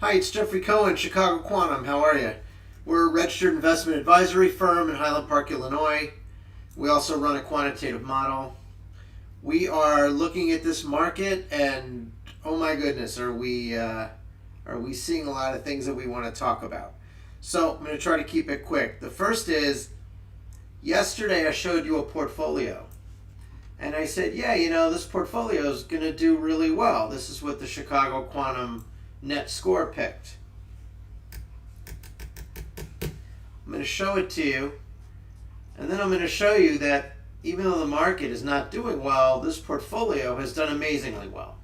Hi, it's Jeffrey Cohen, Chicago Quantum. How are you? We're a registered investment advisory firm in Highland Park, Illinois. We also run a quantitative model. We are looking at this market, and oh my goodness, are we seeing a lot of things that we want to talk about? So I'm going to try to keep it quick. The first is, yesterday I showed you a portfolio. And I said, yeah, this portfolio is going to do really well. This is what the Chicago Quantum net score picked. I'm going to show it to you. And then I'm going to show you that even though the market is not doing well, this portfolio has done amazingly well.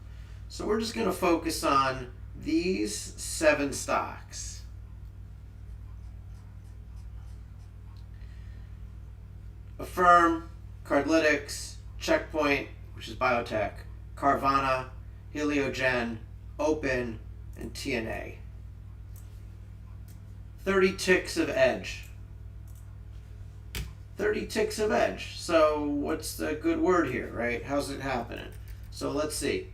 So we're just going to focus on these 7 stocks. Affirm, Cardlytics, Checkpoint, which is biotech, Carvana, Heliogen, Open, and TNA. 30 ticks of edge. 30 ticks of edge. So what's the good word here, right? How's it happening? So let's see.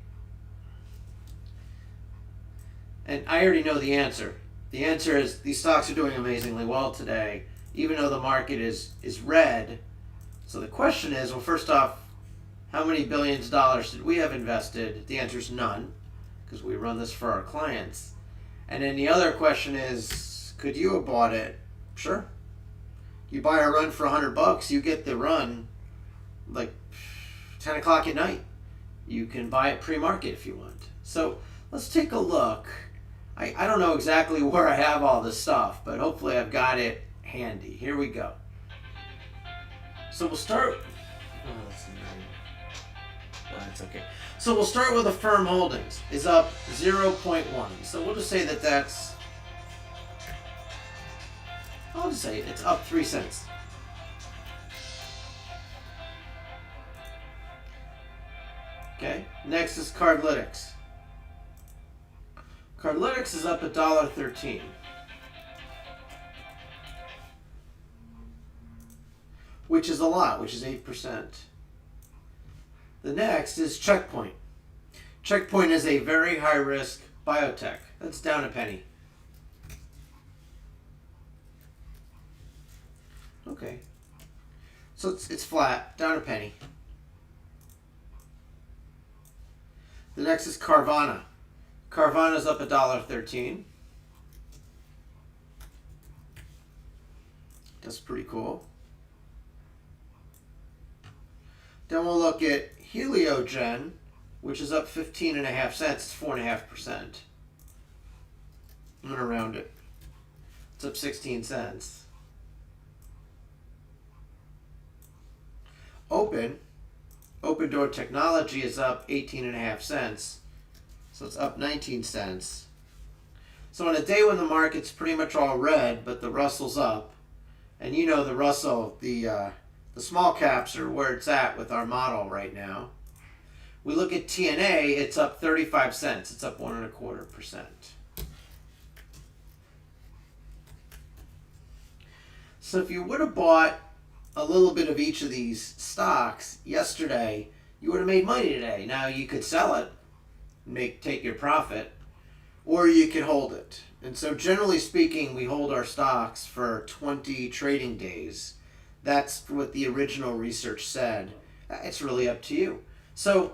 And I already know the answer. The answer is these stocks are doing amazingly well today, even though the market is red. So the question is, well, first off, how many billions of dollars did we have invested? The answer is none, because we run this for our clients. And then the other question is, could you have bought it? Sure. You buy a run for $100, you get the run like 10 o'clock at night. You can buy it pre-market if you want. So let's take a look. I don't know exactly where I have all this stuff, but hopefully I've got it handy. Here we go. So we'll start. That's okay. So we'll start with Affirm Holdings. Is up 0.1. So we'll just say that that's. I'll just say it's up 3 cents. Okay. Next is Cardlytics. Cardlytics is up $1.13. Which is a lot, which is 8%. The next is Checkpoint. Checkpoint is a very high-risk biotech. That's down a penny. Okay. So it's flat, down a penny. The next is Carvana. Carvana's up $1.13. That's pretty cool. Then we'll look at Heliogen, which is up 15.5 cents. It's 4.5%. I'm going to round it. It's up 16 cents. Open Door Technology is up 18.5 cents. So it's up 19 cents. So on a day when the market's pretty much all red, but the Russell's up, and the Russell, the small caps are where it's at with our model right now. We look at TNA, it's up 35 cents. It's up 1.25%. So if you would have bought a little bit of each of these stocks yesterday, you would have made money today. Now you could sell it, take your profit, or you could hold it. And so generally speaking, we hold our stocks for 20 trading days. That's what the original research said. It's really up to you. So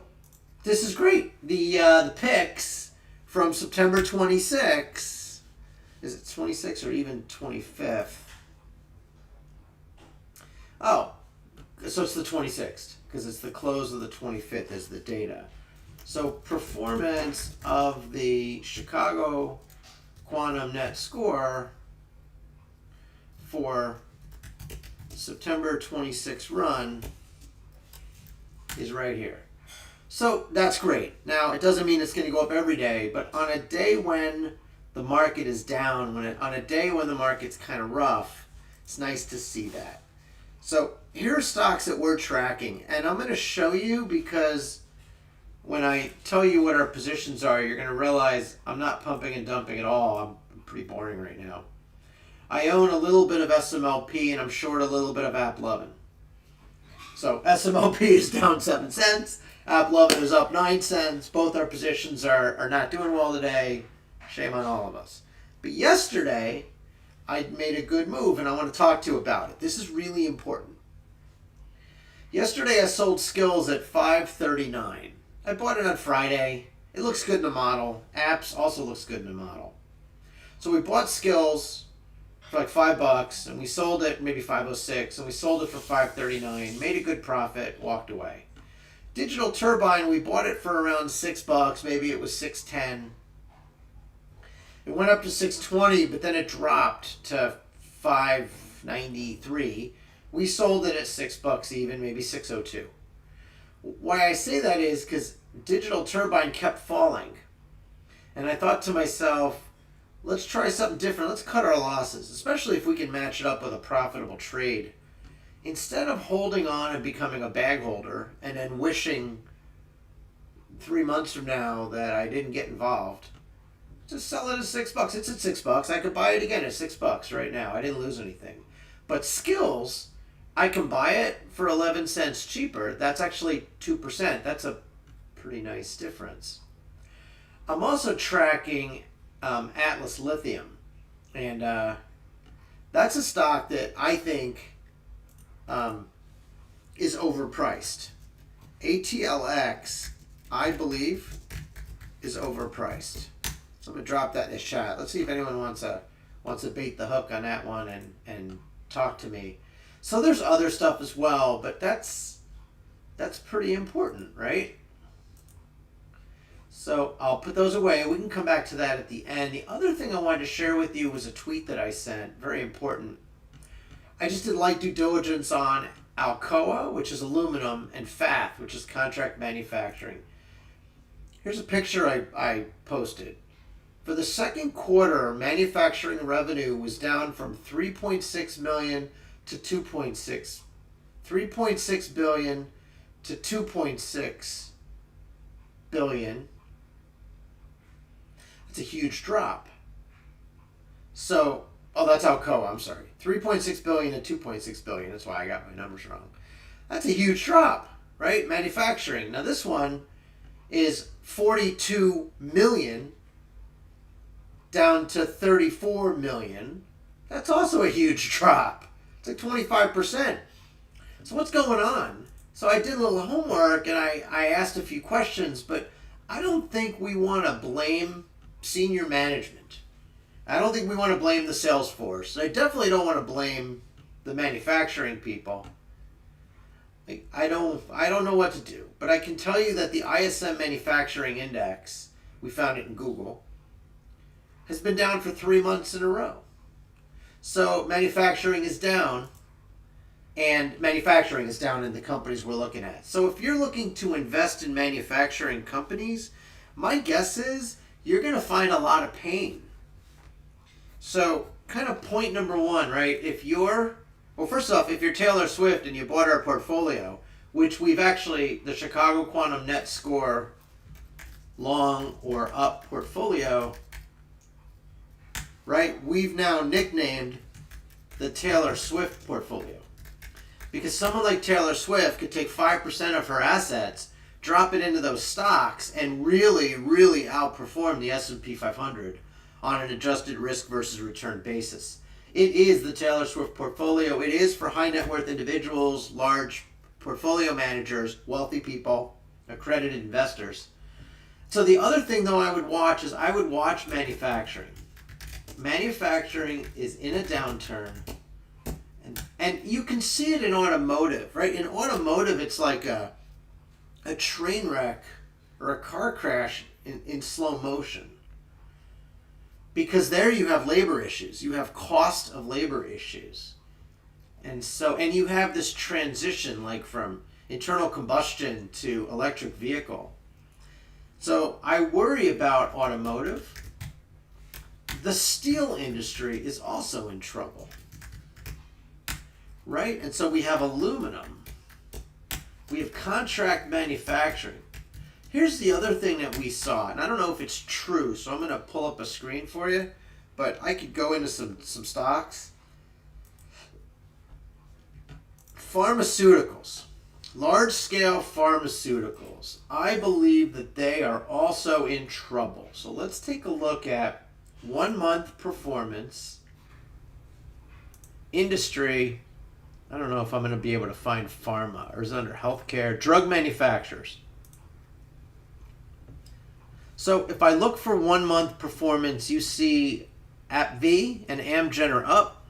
this is great. The picks from September 26th, is it 26 or even 25th? Oh, so it's the 26th, because it's the close of the 25th is the data. So performance of the Chicago Quantum net score for September 26th run is right here. So that's great. Now, it doesn't mean it's going to go up every day, but on a day when the market is down, on a day when the market's kind of rough, it's nice to see that. So here are stocks that we're tracking, and I'm going to show you because when I tell you what our positions are, you're going to realize I'm not pumping and dumping at all. I'm pretty boring right now. I own a little bit of SMLP, and I'm short a little bit of AppLovin. So SMLP is down 7 cents. AppLovin is up 9 cents. Both our positions are not doing well today. Shame on all of us. But yesterday, I made a good move, and I want to talk to you about it. This is really important. Yesterday, I sold Skills at $5.39. I bought it on Friday. It looks good in the model. Apps also looks good in the model. So we bought Skills for like $5, and we sold it maybe $5.06, and we sold it for $5.39. Made a good profit, walked away. Digital Turbine, we bought it for around $6. Maybe it was $6.10. It went up to $6.20, but then it dropped to $5.93. We sold it at $6 even, maybe $6.02. Why I say that is because Digital Turbine kept falling. And I thought to myself, let's try something different. Let's cut our losses, especially if we can match it up with a profitable trade. Instead of holding on and becoming a bag holder and then wishing 3 months from now that I didn't get involved, just sell it at $6. It's at $6. I could buy it again at $6 right now. I didn't lose anything. But Skills, I can buy it for 11 cents cheaper. That's actually 2%. That's a pretty nice difference. I'm also tracking Atlas Lithium. And that's a stock that I think is overpriced. ATLX, I believe, is overpriced. So I'm going to drop that in the chat. Let's see if anyone wants to bait the hook on that one and talk to me. So there's other stuff as well, but that's pretty important, right? So I'll put those away. We can come back to that at the end. The other thing I wanted to share with you was a tweet that I sent, very important. I just did light due diligence on Alcoa, which is aluminum, and FAF, which is contract manufacturing. Here's a picture I posted. For the second quarter, manufacturing revenue was down from 3.6 million to 2.6, 3.6 billion to 2.6 billion. That's a huge drop. So, that's Alcoa, I'm sorry. 3.6 billion to 2.6 billion. That's why I got my numbers wrong. That's a huge drop, right? Manufacturing. Now this one is 42 million down to 34 million. That's also a huge drop. It's like 25%. So what's going on? So I did a little homework and I asked a few questions, but I don't think we want to blame senior management. I don't think we want to blame the sales force. I definitely don't want to blame the manufacturing people. I don't know what to do, but I can tell you that the ISM Manufacturing Index, we found it in Google, has been down for 3 months in a row. So manufacturing is down, and manufacturing is down in the companies we're looking at. So if you're looking to invest in manufacturing companies, my guess is you're going to find a lot of pain. So kind of point number one, right? First off, if you're Taylor Swift and you bought our portfolio, which we've actually, the Chicago Quantum Net Score long or up portfolio, right? We've now nicknamed the Taylor Swift portfolio. Because someone like Taylor Swift could take 5% of her assets, drop it into those stocks, and really, really outperform the S&P 500 on an adjusted risk versus return basis. It is the Taylor Swift portfolio. It is for high net worth individuals, large portfolio managers, wealthy people, accredited investors. So the other thing though I would watch is I would watch manufacturing. Manufacturing is in a downturn. And you can see it in automotive, right? In automotive, it's like a train wreck or a car crash in slow motion. Because there you have labor issues. You have cost of labor issues. And you have this transition like from internal combustion to electric vehicle. So I worry about automotive. The steel industry is also in trouble. Right? And so we have aluminum. We have contract manufacturing. Here's the other thing that we saw, and I don't know if it's true, so I'm going to pull up a screen for you, but I could go into some stocks. Pharmaceuticals. Large-scale pharmaceuticals. I believe that they are also in trouble. So let's take a look at 1 month performance, industry. I don't know if I'm going to be able to find pharma, or is it under healthcare? Drug manufacturers. So if I look for 1 month performance, you see AbbVie and Amgen are up,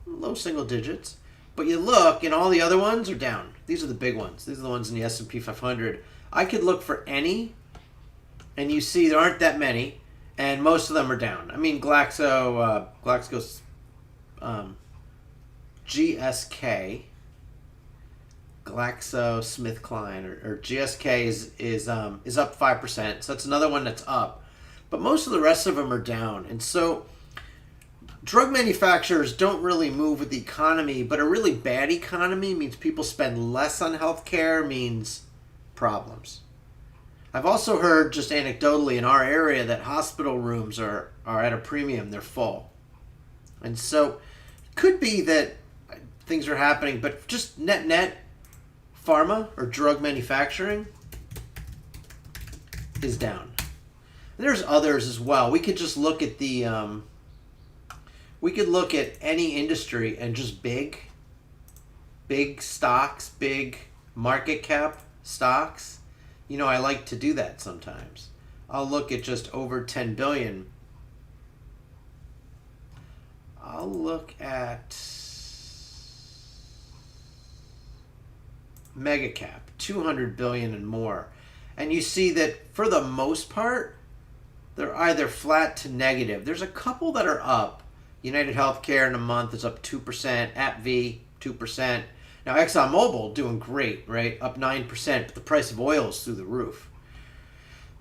low single digits. But you look, and all the other ones are down. These are the big ones. These are the ones in the S&P 500. I could look for any, and you see there aren't that many, and most of them are down. I mean, Glaxo's GSK, GlaxoSmithKline, or GSK is up 5%. So that's another one that's up. But most of the rest of them are down. And so drug manufacturers don't really move with the economy, but a really bad economy means people spend less on healthcare, means problems. I've also heard, just anecdotally, in our area that hospital rooms are at a premium. They're full. And so it could be that things are happening, but just net pharma or drug manufacturing is down. And there's others as well. We could just look at we could look at any industry and just big stocks, big market cap stocks. You know, I like to do that sometimes. I'll look at just over 10 billion. I'll look at mega cap, 200 billion and more. And you see that for the most part, they're either flat to negative. There's a couple that are up. United Healthcare in a month is up 2%. AbbVie, 2%. Now, ExxonMobil doing great, right? Up 9%, but the price of oil is through the roof.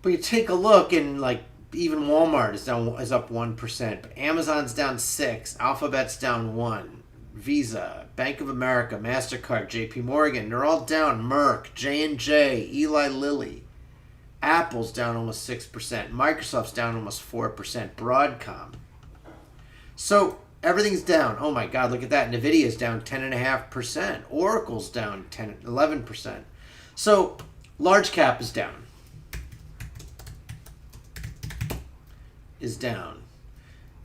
But you take a look, and like even Walmart is up 1%, but Amazon's down 6%, Alphabet's down 1%, Visa, Bank of America, MasterCard, JP Morgan, they're all down. Merck, J&J, Eli Lilly. Apple's down almost 6%. Microsoft's down almost 4%. Broadcom. So everything's down. Oh my God, look at that. Nvidia's down 10.5%. Oracle's down 11%. So large cap is down.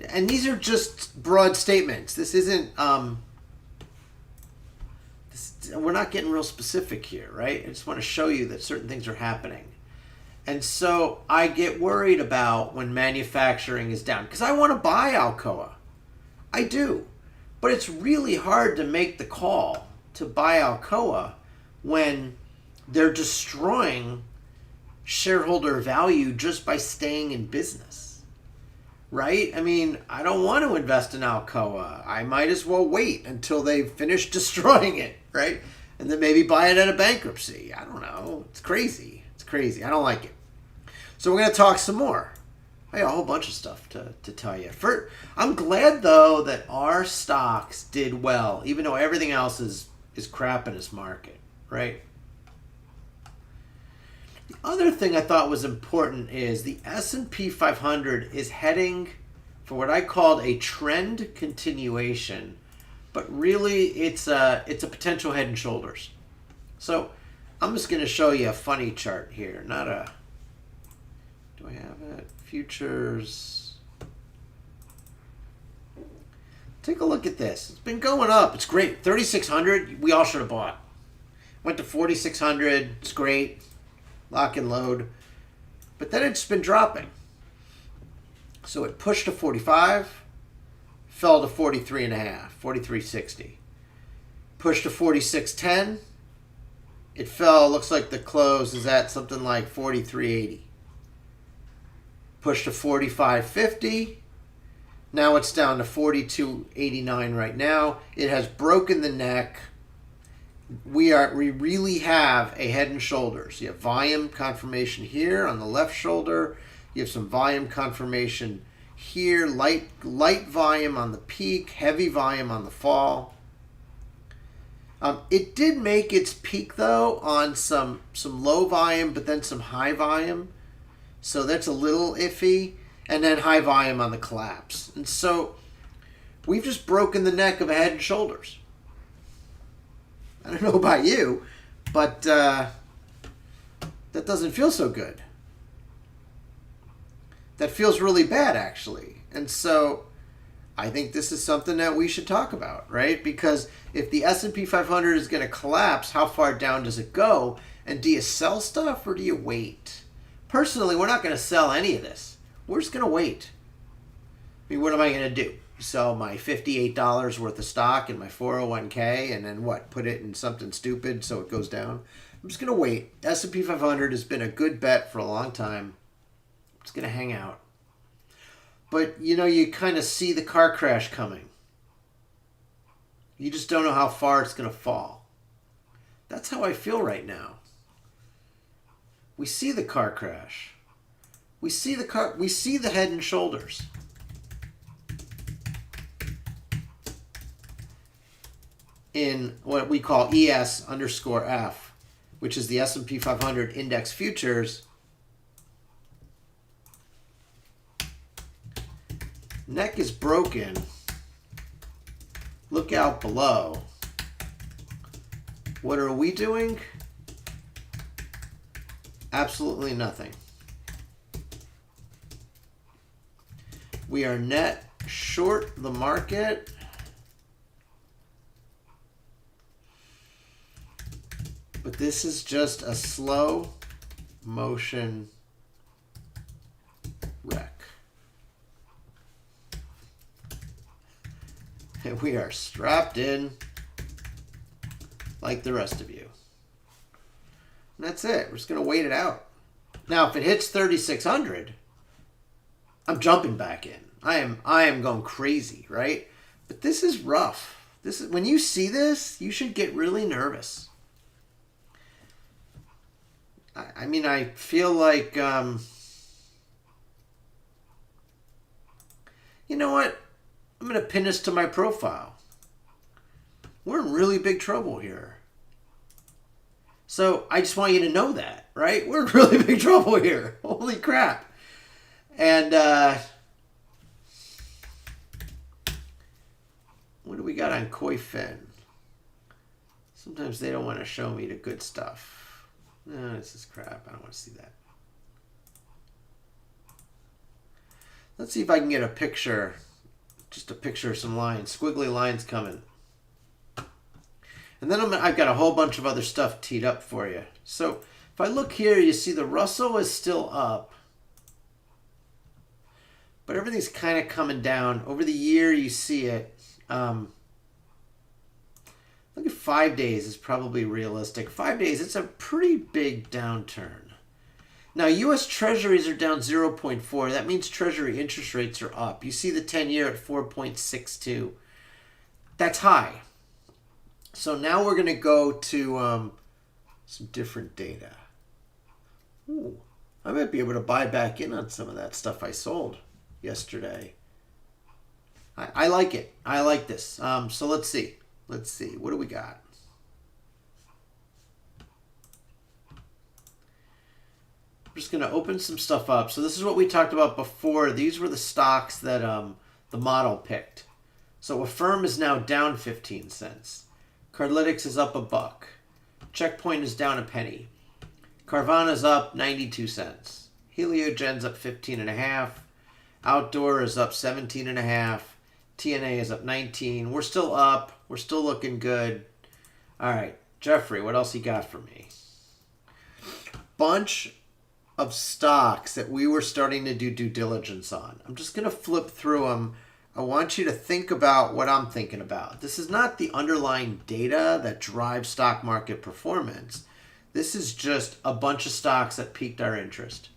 And these are just broad statements. This isn't, we're not getting real specific here, right? I just want to show you that certain things are happening. And so I get worried about when manufacturing is down, because I want to buy Alcoa. I do. But it's really hard to make the call to buy Alcoa when they're destroying shareholder value just by staying in business. Right? I mean, I don't want to invest in Alcoa. I might as well wait until they finish destroying it, right? And then maybe buy it at a bankruptcy. I don't know. It's crazy. It's crazy. I don't like it. So we're going to talk some more. I got a whole bunch of stuff to tell you. I'm glad, though, that our stocks did well, even though everything else is crap in this market, right? The other thing I thought was important is the S&P 500 is heading for what I called a trend continuation, but really it's a potential head and shoulders. So I'm just going to show you a funny chart here, not a... Do I have it? Futures. Take a look at this. It's been going up. It's great. 3,600. We all should have bought. Went to 4,600. It's great. Lock and load. But then it's been dropping. So it pushed to 45. Fell to 43.5. 43.60. Pushed to 46.10. It fell. Looks like the close is at something like 43.80. Pushed to 45.50. Now it's down to 42.89 right now. It has broken the neck. We really have a head and shoulders. You have volume confirmation here on the left shoulder. You have some volume confirmation here. Light volume on the peak, heavy volume on the fall. It did make its peak though on some low volume, but then some high volume. So that's a little iffy. And then high volume on the collapse. And so we've just broken the neck of a head and shoulders. I don't know about you, but that doesn't feel so good. That feels really bad, actually. And so I think this is something that we should talk about, right? Because if the S&P 500 is going to collapse, how far down does it go? And do you sell stuff or do you wait? Personally, we're not going to sell any of this. We're just going to wait. I mean, what am I going to do? Sell my $58 worth of stock in my 401k and then what? Put it in something stupid so it goes down? I'm just going to wait. S&P 500 has been a good bet for a long time. I'm just going to hang out. But, you kind of see the car crash coming. You just don't know how far it's going to fall. That's how I feel right now. We see the car crash. We see the head and shoulders. In what we call ES_F, which is the S&P 500 index futures. Neck is broken. Look out below. What are we doing? Absolutely nothing. We are net short the market. But this is just a slow motion wreck. And we are strapped in like the rest of you. And that's it. We're just going to wait it out. Now, if it hits 3,600, I'm jumping back in. I am going crazy, right? But this is rough. This is, when you see this, you should get really nervous. I mean, I feel like, you know what? I'm going to pin this to my profile. We're in really big trouble here. So I just want you to know that, right? We're in really big trouble here. Holy crap. And what do we got on Koi Fin? Sometimes they don't want to show me the good stuff. No, this is crap. I don't want to see that. Let's see if I can get a picture. Just a picture of some lines. Squiggly lines coming. And then I've got a whole bunch of other stuff teed up for you. So if I look here, you see the Russell is still up. But everything's kind of coming down. Over the year, you see it. Look at 5 days is probably realistic. 5 days, it's a pretty big downturn. Now, U.S. Treasuries are down 0.4. That means Treasury interest rates are up. You see the 10-year at 4.62. That's high. So now we're going to go to some different data. Ooh, I might be able to buy back in on some of that stuff I sold yesterday. I like it. I like this. So let's see. Let's see. What do we got? I'm just going to open some stuff up. So this is what we talked about before. These were the stocks that the model picked. So Affirm is now down 15 cents. Cardlytics is up $1. Checkpoint is down a penny. Carvana is up 92 cents. Heliogen's up 15.5. Outdoor is up 17.5. TNA is up 19. We're still up. We're still looking good. All right, Jeffrey, what else you got for me? Bunch of stocks that we were starting to do due diligence on. I'm just going to flip through them. I want you to think about what I'm thinking about. This is not the underlying data that drives stock market performance. This is just a bunch of stocks that piqued our interest.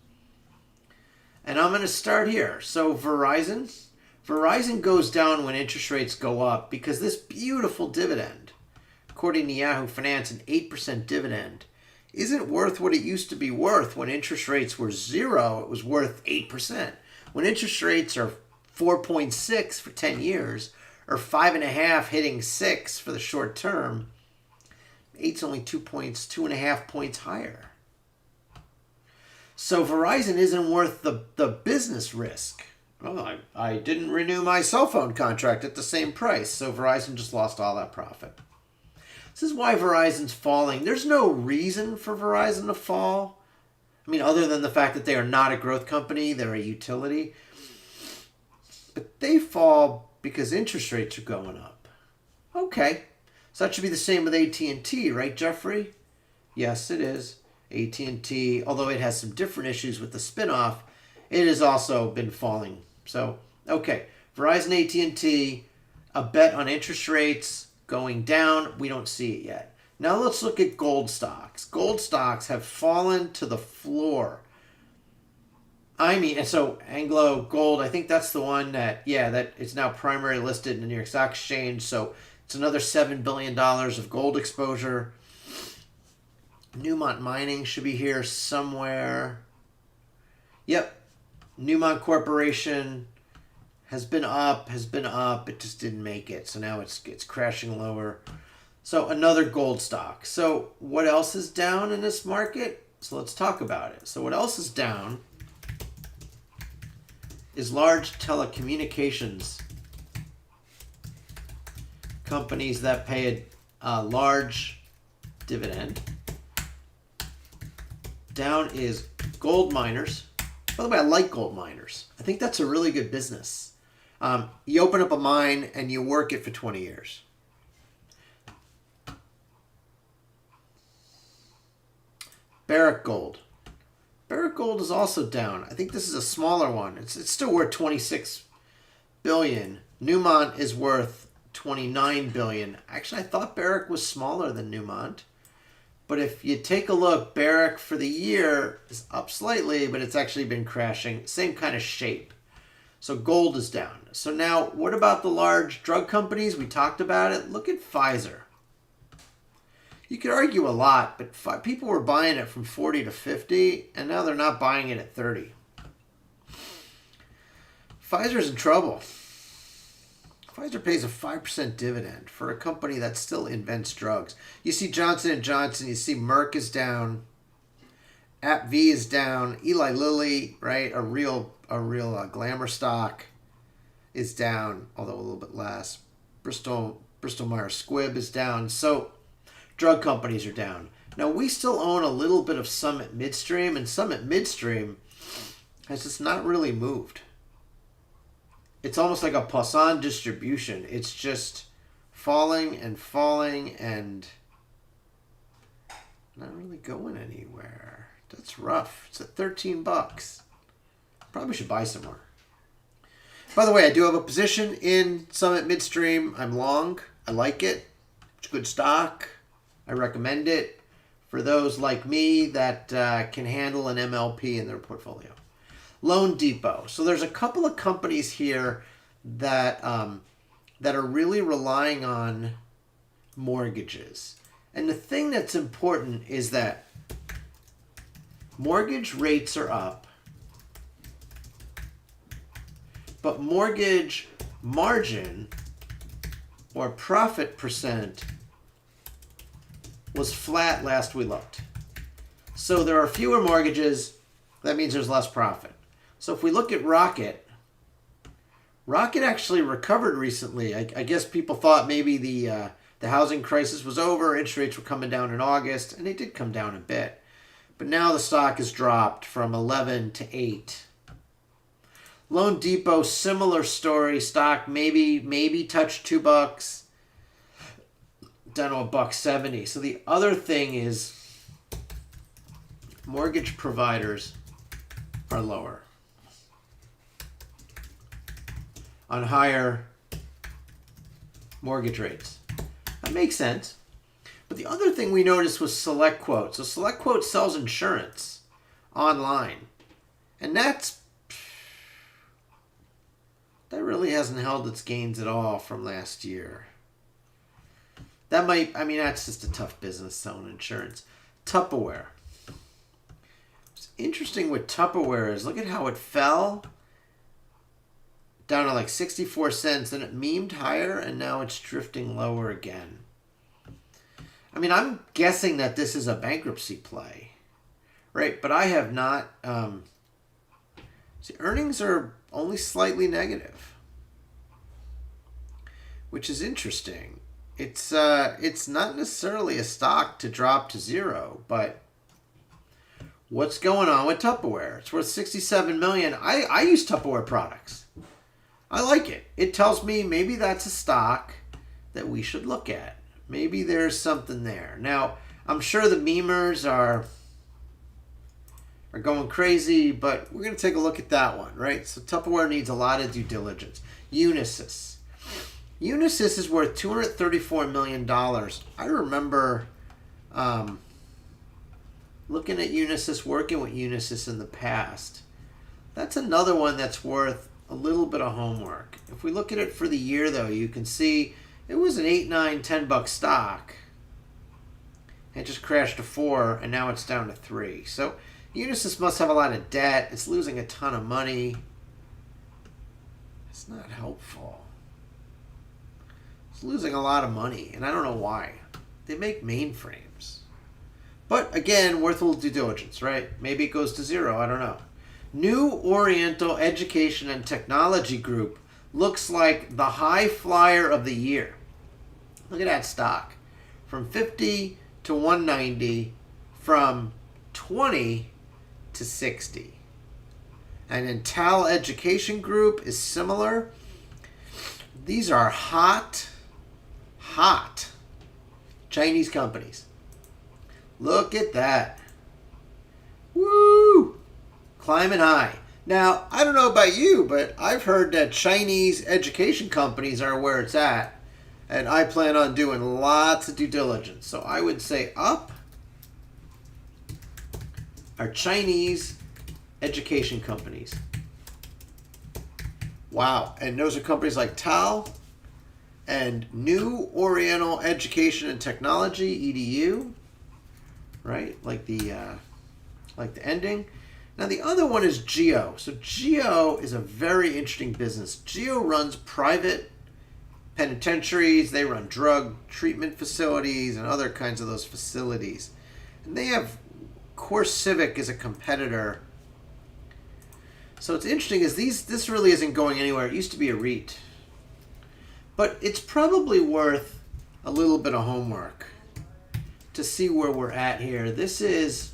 And I'm going to start here. So Verizon goes down when interest rates go up because this beautiful dividend, according to Yahoo Finance, an 8% dividend, isn't worth what it used to be worth when interest rates were 0. It was worth 8%. When interest rates are 4.6 for 10 years, or 5.5 hitting 6 for the short term, 8's only 2.5 points higher. So Verizon isn't worth the business risk. Well, I didn't renew my cell phone contract at the same price, so Verizon just lost all that profit. This is why Verizon's falling. There's no reason for Verizon to fall. I mean, other than the fact that they are not a growth company, they're a utility. But they fall because interest rates are going up. Okay. So that should be the same with AT&T, right, Jeffrey? Yes, it is. AT&T, although it has some different issues with the spinoff, it has also been falling. So, okay. Verizon, AT&T, a bet on interest rates going down. We don't see it yet. Now let's look at gold stocks. Gold stocks have fallen to the floor. I mean, so Anglo Gold, I think that's the one that, that is now primary listed in the New York Stock Exchange. So it's another $7 billion of gold exposure. Newmont Mining should be here somewhere. Yep. Newmont Corporation has been up. It just didn't make it. So now it's crashing lower. So another gold stock. So what else is down in this market? So let's talk about it. So what else is down is large telecommunications companies that pay a large dividend. Down is gold miners. By the way, I like gold miners. I think that's a really good business. You open up a mine and you work it for 20 years. Barrick Gold. Barrick Gold is also down. I think this is a smaller one. It's still worth $26 billion. Newmont is worth $29 billion. Actually, I thought Barrick was smaller than Newmont. But if you take a look, Barrick for the year is up slightly, but it's actually been crashing. Same kind of shape. So gold is down. So now, what about the large drug companies? We talked about it. Look at Pfizer. You could argue a lot, but people were buying it from 40 to 50, and now they're not buying it at 30. Pfizer's in trouble. Pfizer pays a 5% dividend for a company that still invents drugs. You see Johnson & Johnson, you see Merck is down, AbbVie is down, Eli Lilly, right, a real glamour stock is down, although a little bit less. Bristol Myers Squibb is down. So drug companies are down. Now, we still own a little bit of Summit Midstream, and Summit Midstream has just not really moved. It's almost like a Poisson distribution. It's just falling and not really going anywhere. That's rough. It's at $13. Probably should buy some more. By the way, I do have a position in Summit Midstream. I'm long. I like it. It's a good stock. I recommend it for those like me that can handle an MLP in their portfolio. Loan Depot. So there's a couple of companies here that are really relying on mortgages. And the thing that's important is that mortgage rates are up, but mortgage margin or profit percent was flat last we looked. So there are fewer mortgages. That means there's less profit. So if we look at Rocket actually recovered recently. I guess people thought maybe the housing crisis was over, interest rates were coming down in August, and they did come down a bit. But now the stock has dropped from 11 to 8. Loan Depot, similar story. Stock maybe touched $2, down to $1.70. So the other thing is mortgage providers are lower on higher mortgage rates. That makes sense. But the other thing we noticed was SelectQuote. So SelectQuote sells insurance online. And that really hasn't held its gains at all from last year. That's just a tough business selling insurance. Tupperware. What's interesting with Tupperware is look at how it fell down to like 64 cents, and it memed higher, and now it's drifting lower again. I'm guessing that this is a bankruptcy play, right? But I have not. Earnings are only slightly negative, which is interesting. It's not necessarily a stock to drop to zero, but what's going on with Tupperware? It's worth $67 million. I use Tupperware products. I like it. It tells me maybe that's a stock that we should look at. Maybe there's something there. Now, I'm sure the memers are going crazy, but we're going to take a look at that one, right? So Tupperware needs a lot of due diligence. Unisys. Unisys is worth $234 million. I remember looking at Unisys, working with Unisys in the past. That's another one that's worth a little bit of homework. If we look at it for the year, though, you can see it was an $8, $9, $10 stock. It just crashed to 4, and now it's down to 3. So Unisys must have a lot of debt. It's losing a ton of money. It's not helpful. It's losing a lot of money, and I don't know why. They make mainframes. But again, worth a little due diligence, right? Maybe it goes to 0. I don't know. New Oriental Education and Technology Group looks like the high flyer of the year. Look at that stock. From 50 to 190, from 20 to 60. And Intel Education Group is similar. These are hot Chinese companies. Look at that. Woo! Climbing high. Now, I don't know about you, but I've heard that Chinese education companies are where it's at. And I plan on doing lots of due diligence. So I would say up are Chinese education companies. Wow. And those are companies like TAL and New Oriental Education and Technology, EDU. Right? Like the ending. Now the other one is Geo. So Geo is a very interesting business. Geo runs private penitentiaries. They run drug treatment facilities and other kinds of those facilities. And they have CoreCivic as a competitor. So it's interesting is this really isn't going anywhere. It used to be a REIT. But it's probably worth a little bit of homework to see where we're at here. This is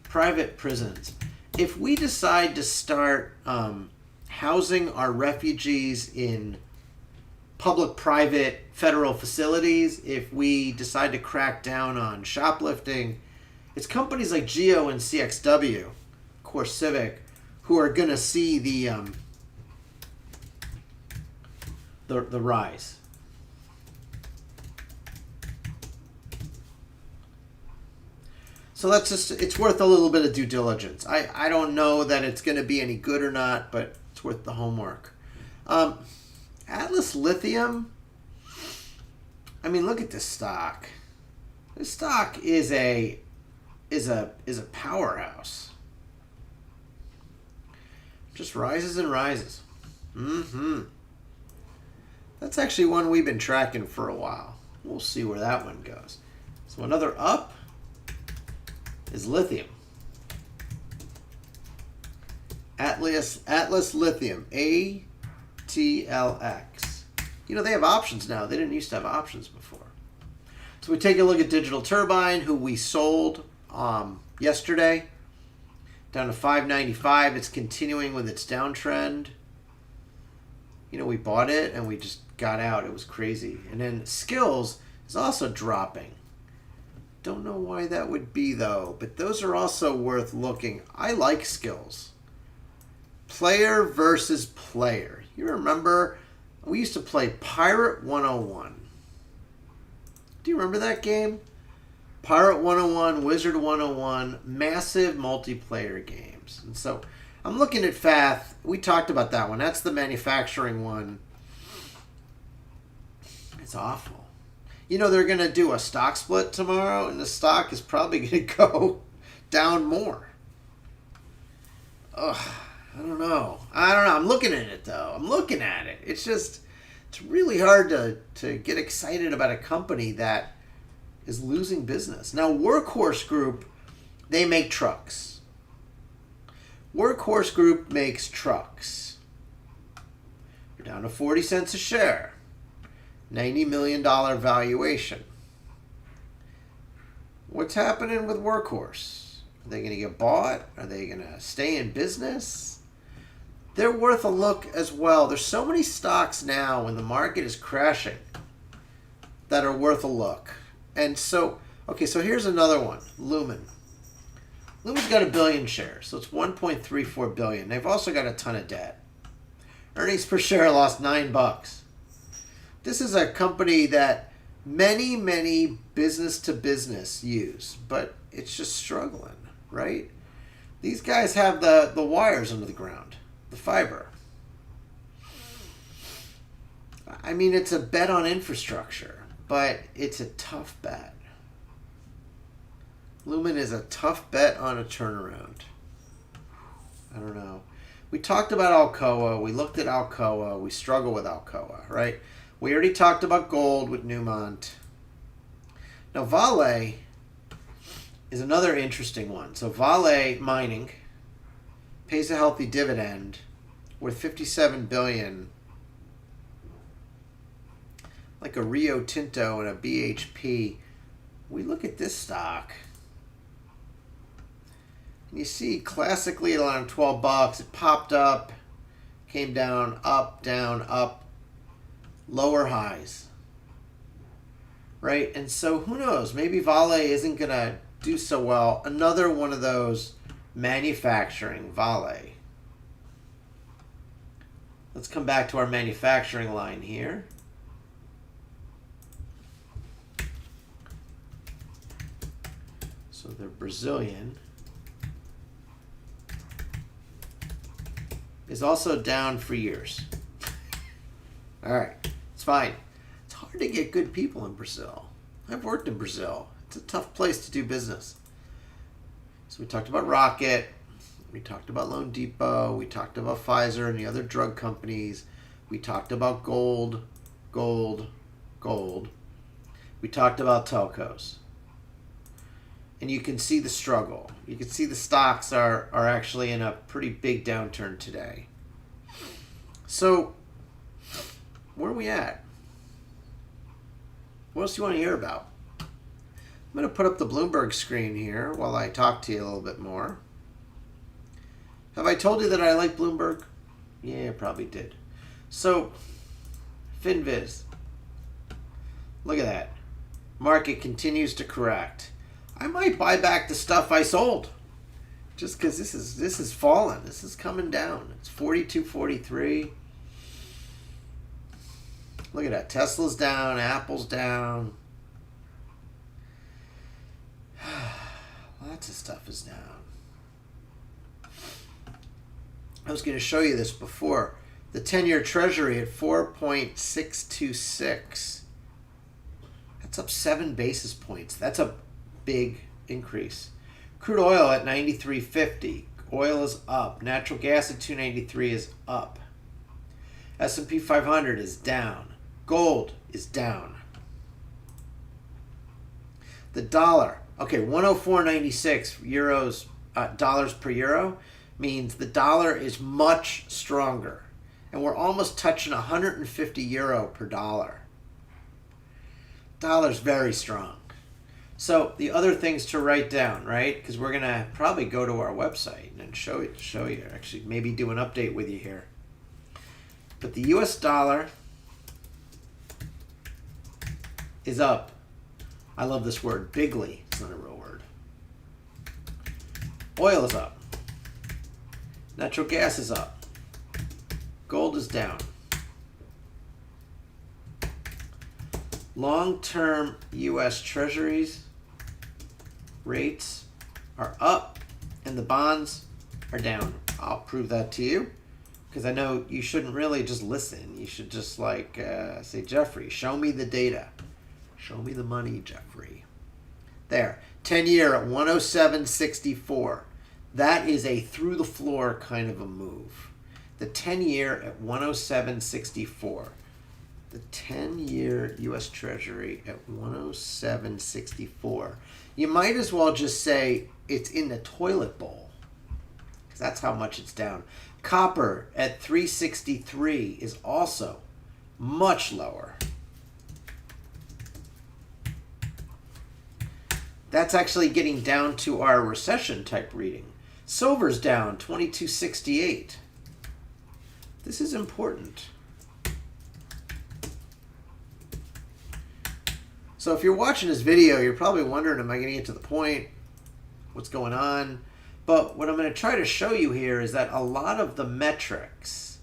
private prisons. If we decide to start housing our refugees in public-private federal facilities, if we decide to crack down on shoplifting, it's companies like Geo and CXW, CoreCivic, who are going to see the rise. So that's just, it's worth a little bit of due diligence. I don't know that it's going to be any good or not, but it's worth the homework. Atlas Lithium. I mean, look at this stock. This stock is a powerhouse. Just rises and rises. That's actually one we've been tracking for a while. We'll see where that one goes. So another up is lithium. Atlas Lithium, ATLX. You know, they have options now. They didn't used to have options before. So we take a look at Digital Turbine, who we sold yesterday, down to $5.95. It's continuing with its downtrend. You know, we bought it and we just got out. It was crazy. And then Skills is also dropping. Don't know why that would be, though, but those are also worth looking. I like Skills. Player versus player. You remember we used to play Pirate 101. Do you remember that game? Pirate 101, Wizard 101, massive multiplayer games. And so I'm looking at FATH. We talked about that one. That's the manufacturing one. It's awful. You know, they're going to do a stock split tomorrow, and the stock is probably going to go down more. Ugh, I don't know. I'm looking at it, though. I'm looking at it. It's just, it's really hard to get excited about a company that is losing business. Now, Workhorse Group, they make trucks. Workhorse Group makes trucks. We're down to 40 cents a share. $90 million valuation. What's happening with Workhorse? Are they going to get bought? Are they going to stay in business? They're worth a look as well. There's so many stocks now when the market is crashing that are worth a look. And so, okay, so here's another one, Lumen. Lumen's got 1 billion shares, so it's 1.34 billion. They've also got a ton of debt. Earnings per share lost $9. This is a company that many business to business use, but it's just struggling, right? These guys have the wires under the ground, the fiber. I mean, it's a bet on infrastructure, but it's a tough bet. Lumen is a tough bet on a turnaround. I don't know. We talked about Alcoa. We looked at Alcoa. We struggle with Alcoa, right? We already talked about gold with Newmont. Now, Vale is another interesting one. So Vale Mining pays a healthy dividend worth $57 billion. Like a Rio Tinto and a BHP. We look at this stock. You see, classically around $12, it popped up, came down, up, lower highs, right? And so who knows? Maybe Vale isn't going to do so well. Another one of those manufacturing, Vale. Let's come back to our manufacturing line here. So they're Brazilian. Is also down for years. All right, it's fine. It's hard to get good people in Brazil. I've worked in Brazil. It's a tough place to do business. So we talked about Rocket. We talked about Loan Depot. We talked about Pfizer and the other drug companies. We talked about gold. We talked about telcos. And you can see the struggle. You can see the stocks are actually in a pretty big downturn today. So, where are we at? What else do you want to hear about? I'm going to put up the Bloomberg screen here while I talk to you a little bit more. Have I told you that I like Bloomberg? Yeah, I probably did. So, FinViz. Look at that. Market continues to correct. I might buy back the stuff I sold, just because this is falling. This is coming down. It's 42.43. Look at that. Tesla's down. Apple's down. Lots of stuff is down. I was going to show you this before. The 10-year Treasury at 4.626. That's up 7 basis points. That's a big increase. Crude oil at 93.50. Oil is up. Natural gas at 293 is up. S&P 500 is down. Gold is down. The dollar, okay, 104.96 euros, dollars per euro means the dollar is much stronger. And we're almost touching 150 euro per dollar. Dollar's very strong. So the other things to write down, right? Because we're going to probably go to our website and show you, actually maybe do an update with you here. But the US dollar is up. I love this word, bigly. It's not a real word. Oil is up. Natural gas is up. Gold is down. Long-term US Treasuries rates are up and the bonds are down. I'll prove that to you because I know you shouldn't really just listen. You should just say, Jeffrey, show me the data. Show me the money, Jeffrey. There, 10-year at 107.64. That is a through-the-floor kind of a move. The 10-year at 107.64. The 10-year U.S. Treasury at 107.64. You might as well just say it's in the toilet bowl because that's how much it's down. Copper at 363 is also much lower. That's actually getting down to our recession type reading. Silver's down 22.68. This is important. So if you're watching this video, you're probably wondering, am I going to get to the point? What's going on? But what I'm going to try to show you here is that a lot of the metrics,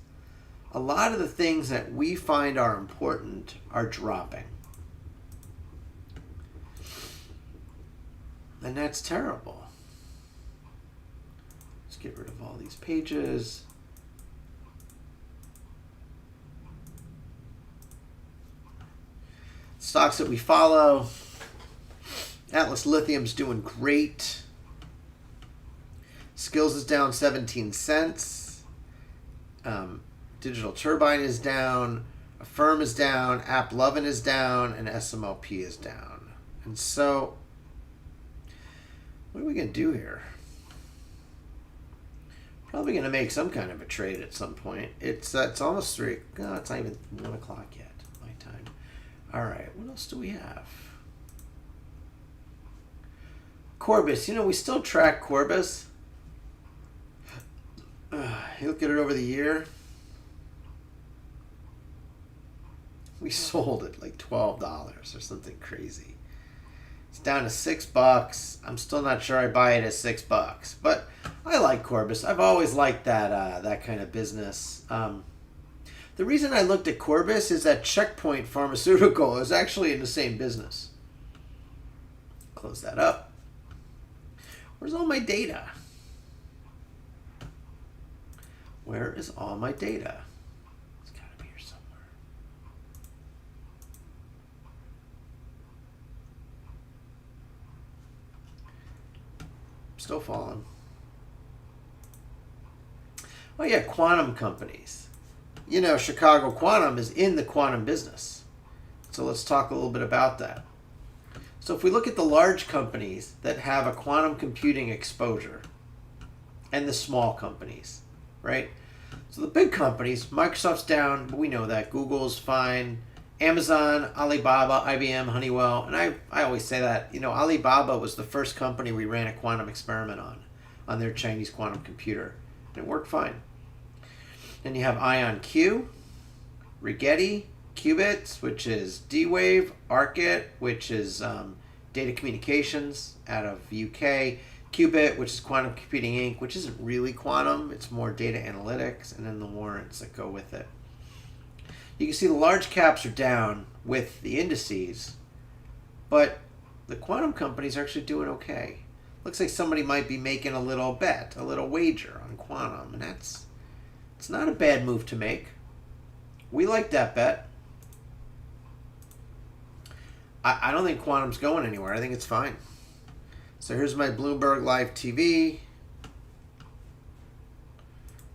a lot of the things that we find are important are dropping. And that's terrible. Let's get rid of all these pages. Stocks that we follow. Atlas Lithium's doing great. Skills is down 17 cents. Digital Turbine is down. Affirm is down. AppLovin is down. And SMLP is down. And so, what are we going to do here? Probably going to make some kind of a trade at some point. It's almost 3. No, it's not even 1 o'clock yet. My time. All right. What else do we have? Corbis. You know, we still track Corbis. You look at it over the year. We sold it like $12 or something crazy. It's down to $6. I'm still not sure I buy it at $6, but I like Corbis. I've always liked that kind of business. The reason I looked at Corbis is that Checkpoint Pharmaceutical is actually in the same business. Close that up. Where's all my data? Where is all my data? It's got to be here somewhere. Still falling. Oh yeah, quantum companies. You know, Chicago Quantum is in the quantum business. So let's talk a little bit about that. So if we look at the large companies that have a quantum computing exposure and the small companies, right? So the big companies, Microsoft's down, but we know that. Google's fine. Amazon, Alibaba, IBM, Honeywell. And I always say that, you know, Alibaba was the first company we ran a quantum experiment on their Chinese quantum computer. And it worked fine. Then you have IonQ, Rigetti, Qubits, which is D-Wave, Arcit, which is data communications out of UK, Qubit, which is Quantum Computing Inc., which isn't really quantum, it's more data analytics, and then the warrants that go with it. You can see the large caps are down with the indices, but the quantum companies are actually doing okay. Looks like somebody might be making a little bet, a little wager on quantum, and it's not a bad move to make. We like that bet. I don't think quantum's going anywhere. I think it's fine. So here's my Bloomberg Live TV. I'm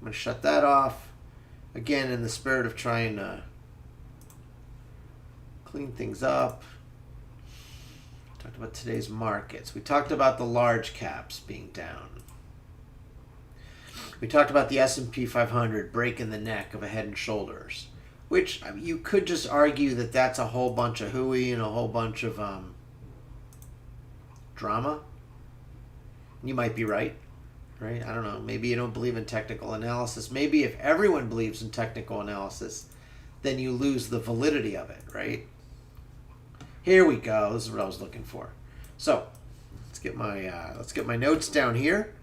going to shut that off. Again, in the spirit of trying to clean things up. Talked about today's markets. We talked about the large caps being down. We talked about the S&P 500 breaking the neck of a Head and Shoulders, which, I mean, you could just argue that that's a whole bunch of hooey and a whole bunch of drama. You might be right? I don't know. Maybe you don't believe in technical analysis. Maybe if everyone believes in technical analysis, then you lose the validity of it, right? Here we go. This is what I was looking for. So let's get my notes down here.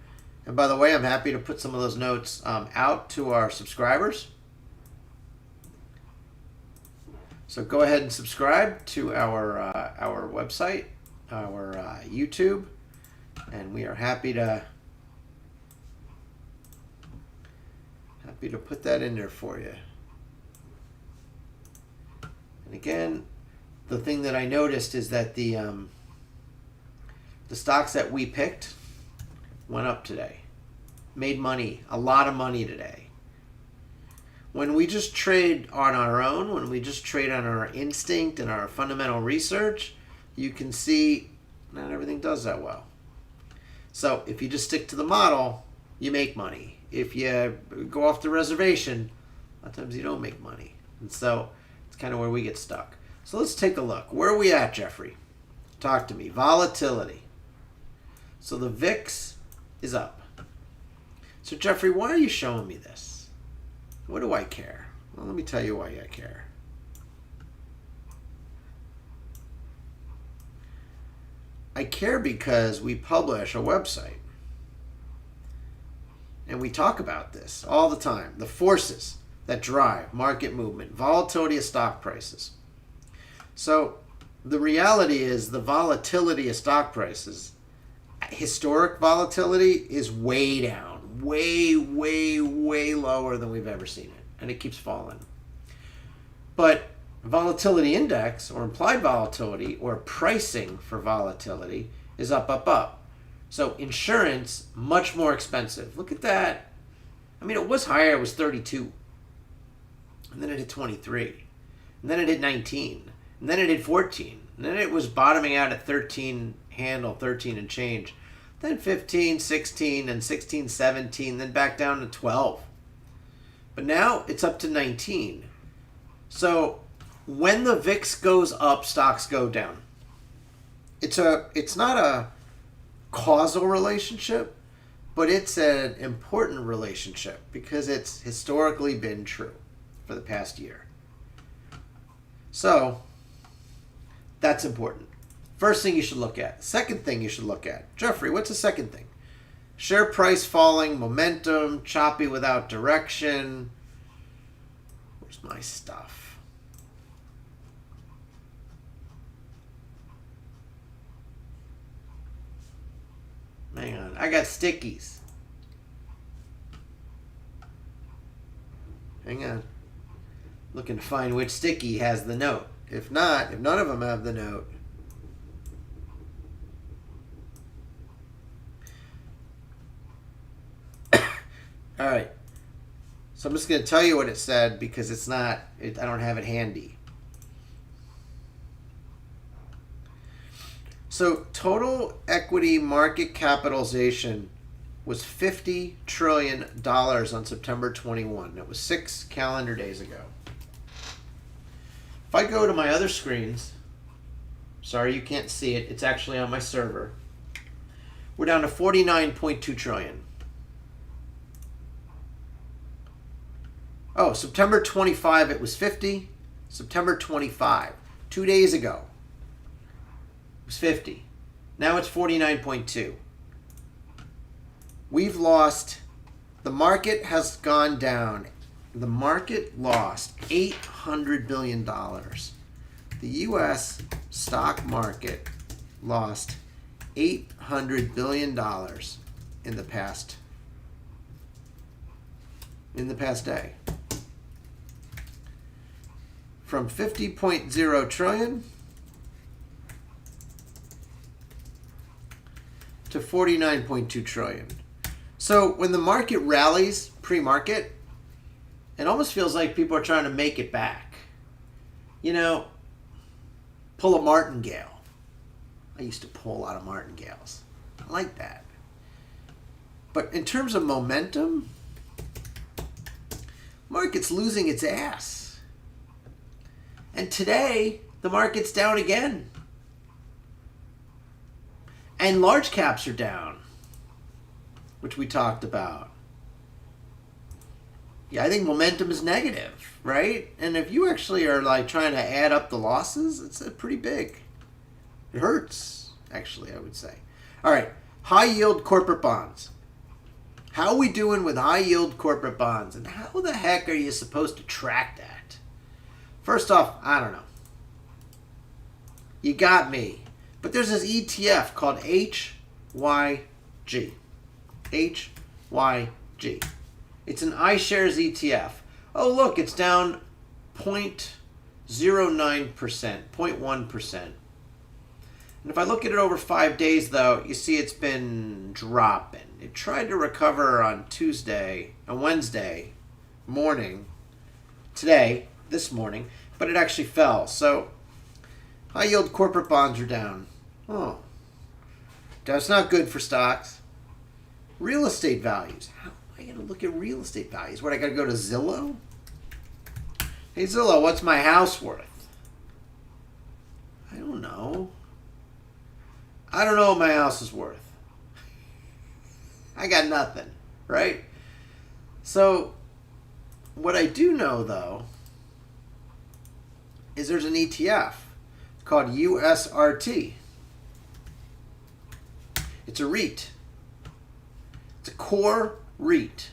And by the way, I'm happy to put some of those notes out to our subscribers. So go ahead and subscribe to our website, our YouTube, and we are happy to put that in there for you. And again, the thing that I noticed is that the stocks that we picked went up today, made money, a lot of money today. When we just trade on our own, when we just trade on our instinct and our fundamental research, you can see not everything does that well. So if you just stick to the model, you make money. If you go off the reservation, a lot of times you don't make money. And so it's kind of where we get stuck. So let's take a look. Where are we at, Jeffrey? Talk to me. Volatility. So the VIX is up. So Jeffrey, why are you showing me this? What do I care? Well, let me tell you why I care. I care because we publish a website. And we talk about this all the time. The forces that drive market movement, volatility of stock prices. So the reality is the volatility of stock prices, historic volatility, is way down, way, way, way lower than we've ever seen it. And it keeps falling. But volatility index, or implied volatility, or pricing for volatility, is up, up, up. So insurance, much more expensive. Look at that. I mean, it was higher. It was 32. And then it hit 23. And then it hit 19. And then it hit 14. And then it was bottoming out at 13 handle, 13 and change. Then 15, 16, and 16, 17, then back down to 12. But now it's up to 19. So when the VIX goes up, stocks go down. It's not a causal relationship, but it's an important relationship because it's historically been true for the past year. So that's important. First thing you should look at. Second thing you should look at. Jeffrey, what's the second thing? Share price falling, momentum, choppy without direction. Where's my stuff? Hang on. I got stickies. Hang on. Looking to find which sticky has the note. If not, if none of them have the note, all right. So I'm just going to tell you what it said because it's not, I don't have it handy. So total equity market capitalization was $50 trillion on September 21. It was 6 calendar days ago. If I go to my other screens, sorry you can't see it, it's actually on my server. We're down to 49.2 trillion. Oh, September 25 it was 50. September 25, 2 days ago, it was 50. Now it's 49.2. We've lost, the market has gone down. The market lost $800 billion. The U.S. stock market lost $800 billion in the past day. From 50.0 trillion to 49.2 trillion. So when the market rallies pre-market, it almost feels like people are trying to make it back. You know, pull a martingale. I used to pull a lot of martingales. I like that. But in terms of momentum, market's losing its ass. And today, the market's down again. And large caps are down, which we talked about. Yeah, I think momentum is negative, right? And if you actually are like trying to add up the losses, it's pretty big. It hurts, actually, I would say. All right, high yield corporate bonds. How are we doing with high yield corporate bonds? And how the heck are you supposed to track that? First off, I don't know. You got me. But there's this ETF called HYG. HYG. It's an iShares ETF. Oh, look, it's down 0.09%, 0.1%. And if I look at it over 5 days, though, you see it's been dropping. It tried to recover on Wednesday morning, this morning, but it actually fell. So high yield corporate bonds are down. Oh, that's not good for stocks. Real estate values. How am I going to look at real estate values? What, I got to go to Zillow? Hey Zillow, what's my house worth? I don't know. I don't know what my house is worth. I got nothing, right? So what I do know, though, is there's an ETF called USRT. It's a REIT. It's a core REIT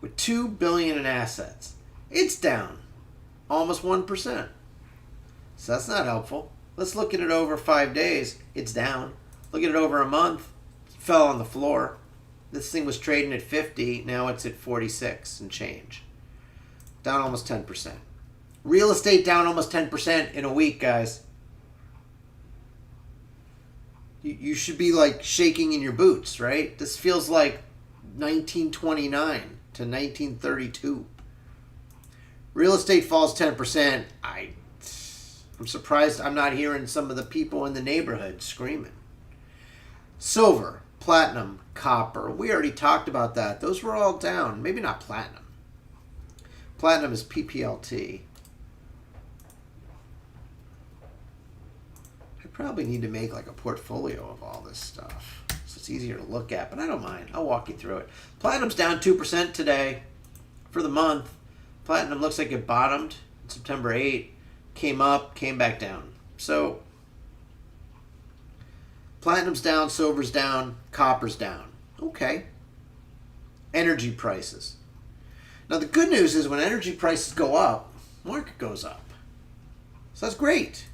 with $2 billion in assets. It's down almost 1%. So that's not helpful. Let's look at it over 5 days. It's down. Look at it over a month. It fell on the floor. This thing was trading at 50. Now it's at 46 and change. Down almost 10%. Real estate down almost 10% in a week, guys. You should be like shaking in your boots, right? This feels like 1929 to 1932. Real estate falls 10%. I'm surprised I'm not hearing some of the people in the neighborhood screaming. Silver, platinum, copper. We already talked about that. Those were all down. Maybe not platinum. Platinum is PPLT. I probably need to make like a portfolio of all this stuff so it's easier to look at, but I don't mind. I'll walk you through it. Platinum's down 2% today for the month. Platinum looks like it bottomed September 8th, came up, came back down. So platinum's down, silver's down, copper's down. Okay. Energy prices. Now the good news is when energy prices go up, market goes up. So that's great.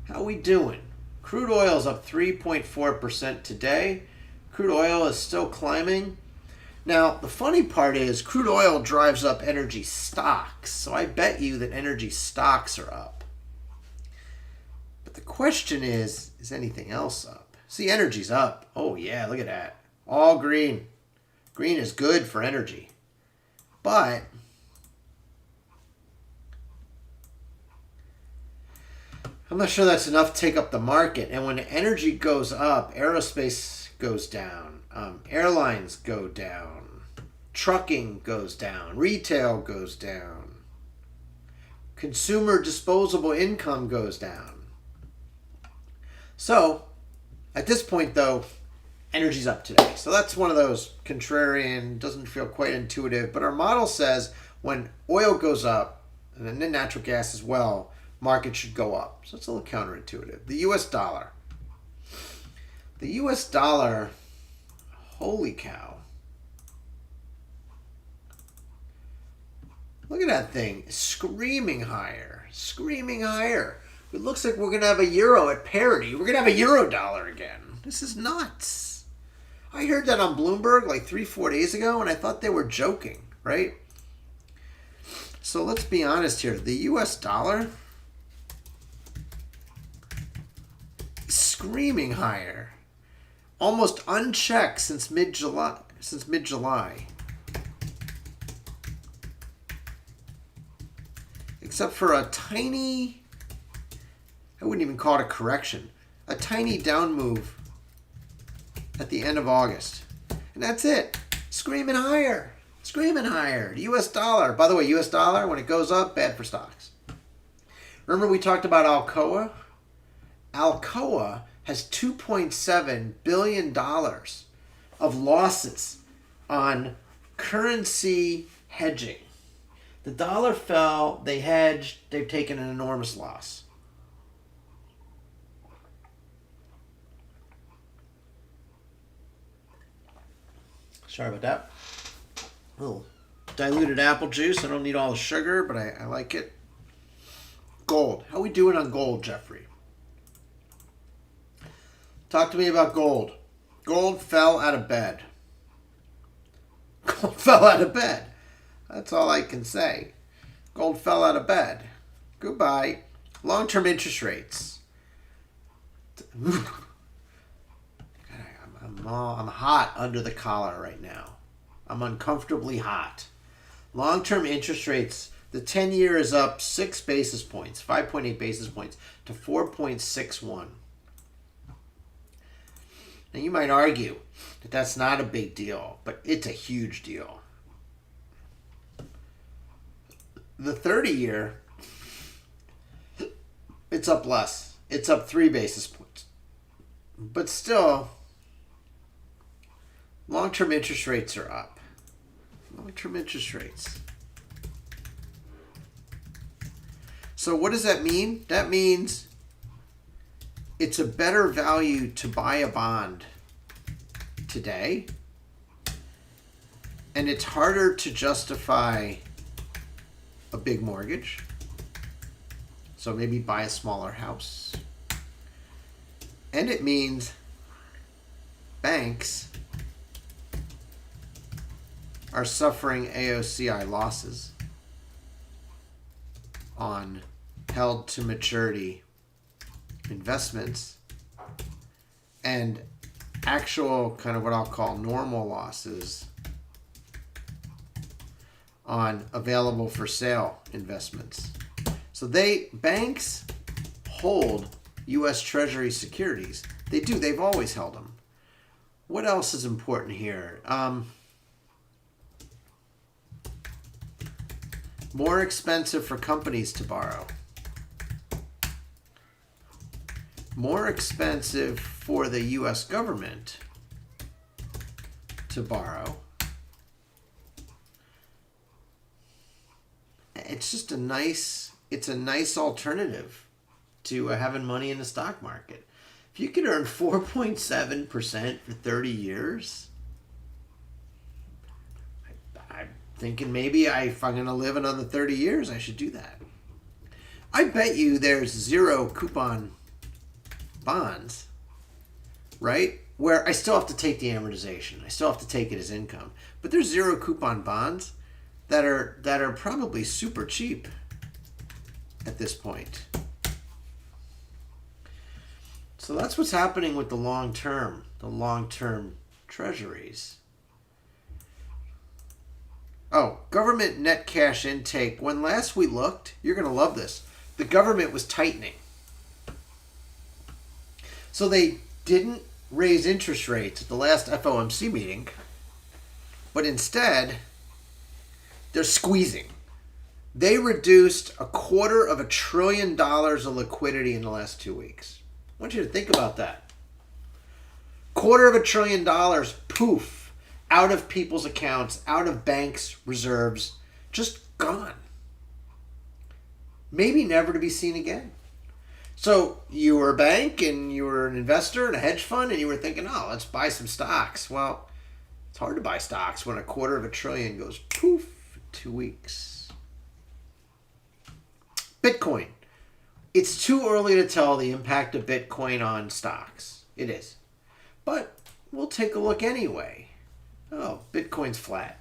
How are we doing? Crude oil is up 3.4% today. Crude oil is still climbing. Now, the funny part is crude oil drives up energy stocks. So I bet you that energy stocks are up. But the question is anything else up? See, energy's up. Oh yeah, look at that. All green. Green is good for energy. But I'm not sure that's enough to take up the market. And when energy goes up, aerospace goes down. Airlines go down. Trucking goes down. Retail goes down. Consumer disposable income goes down. So, at this point, though, energy's up today. So that's one of those contrarian, doesn't feel quite intuitive. But our model says when oil goes up, and then natural gas as well, market should go up. So it's a little counterintuitive. The US dollar. The US dollar, holy cow. Look at that thing. Screaming higher. Screaming higher. It looks like we're going to have a euro at parity. We're going to have a euro dollar again. This is nuts. I heard that on Bloomberg like 3-4 days ago, and I thought they were joking, right? So let's be honest here. The US dollar, screaming higher. Almost unchecked since mid-July. Except for a tiny, I wouldn't even call it a correction, a tiny down move at the end of August. And that's it. Screaming higher. Screaming higher. The US dollar. By the way, US dollar, when it goes up, bad for stocks. Remember we talked about Alcoa? Alcoa has $2.7 billion of losses on currency hedging. The dollar fell, they hedged, they've taken an enormous loss. Sorry about that. A little diluted apple juice. I don't need all the sugar, but I like it. Gold. How we doing on gold, Jeffrey? Talk to me about gold. Gold fell out of bed. Gold fell out of bed. That's all I can say. Gold fell out of bed. Goodbye. Long-term interest rates. I'm hot under the collar right now. I'm uncomfortably hot. Long-term interest rates, the 10-year is up 6 basis points, 5.8 basis points to 4.61. Now you might argue that that's not a big deal, but it's a huge deal. The 30-year, it's up less. It's up 3 basis points. But still, Long-term interest rates are up. Long-term interest rates. So what does that mean? That means it's a better value to buy a bond today, and it's harder to justify a big mortgage. So maybe buy a smaller house. And it means banks are suffering AOCI losses on held to maturity investments and actual kind of what I'll call normal losses on available for sale investments. So banks hold U.S. Treasury securities. They do. They've always held them. What else is important here? More expensive for companies to borrow. More expensive for the U.S. government to borrow. It's just a nice alternative to having money in the stock market. If you could earn 4.7% for 30 years, I'm thinking maybe if I'm going to live another 30 years, I should do that. I bet you there's zero coupon bonds, right? Where I still have to take the amortization. I still have to take it as income. But there's zero coupon bonds that are probably super cheap at this point. So that's what's happening with the long-term treasuries. Oh, government net cash intake. When last we looked, you're going to love this, the government was tightening. So they didn't raise interest rates at the last FOMC meeting, but instead, they're squeezing. They reduced $250 billion of liquidity in the last 2 weeks. I want you to think about that. $250 billion, poof, out of people's accounts, out of banks' reserves, just gone. Maybe never to be seen again. So you were a bank and you were an investor in a hedge fund and you were thinking, oh, let's buy some stocks. Well, it's hard to buy stocks when $250 billion goes poof in 2 weeks. Bitcoin. It's too early to tell the impact of Bitcoin on stocks. It is. But we'll take a look anyway. Oh, Bitcoin's flat.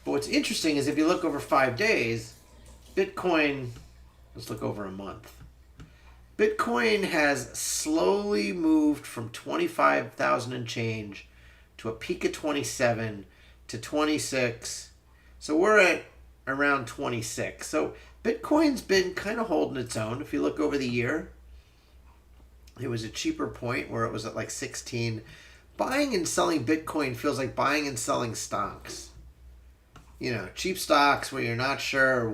But what's interesting is if you look over 5 days, Bitcoin, let's look over a month. Bitcoin has slowly moved from 25,000 and change to a peak of 27 to 26. So we're at around 26. So Bitcoin's been kind of holding its own. If you look over the year, it was a cheaper point where it was at like 16. Buying and selling Bitcoin feels like buying and selling stocks. You know, cheap stocks where you're not sure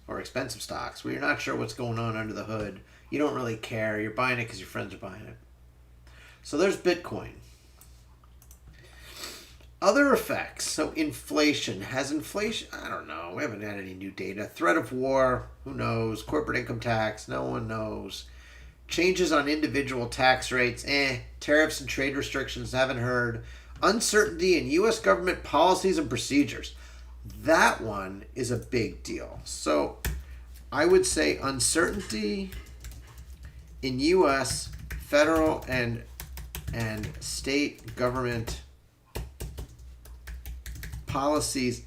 or expensive stocks where you're not sure what's going on under the hood. You don't really care. You're buying it because your friends are buying it. So there's Bitcoin. Other effects. So inflation. Has inflation? I don't know. We haven't had any new data. Threat of war. Who knows? Corporate income tax. No one knows. Changes on individual tax rates. Tariffs and trade restrictions. Haven't heard. Uncertainty in U.S. government policies and procedures. That one is a big deal. So I would say uncertainty in U.S. federal and state government policies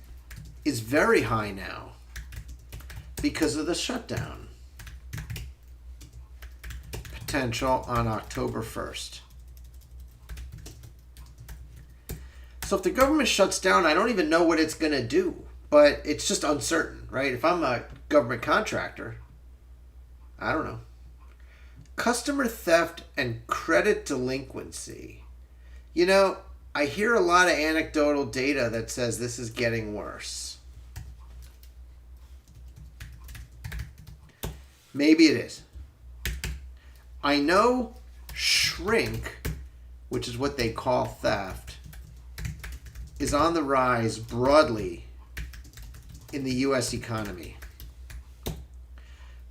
is very high now because of the shutdown potential on October 1st. So if the government shuts down, I don't even know what it's going to do, but it's just uncertain, right? If I'm a government contractor, I don't know. Customer theft and credit delinquency. You know, I hear a lot of anecdotal data that says this is getting worse. Maybe it is. I know shrink, which is what they call theft, is on the rise broadly in the U.S. economy.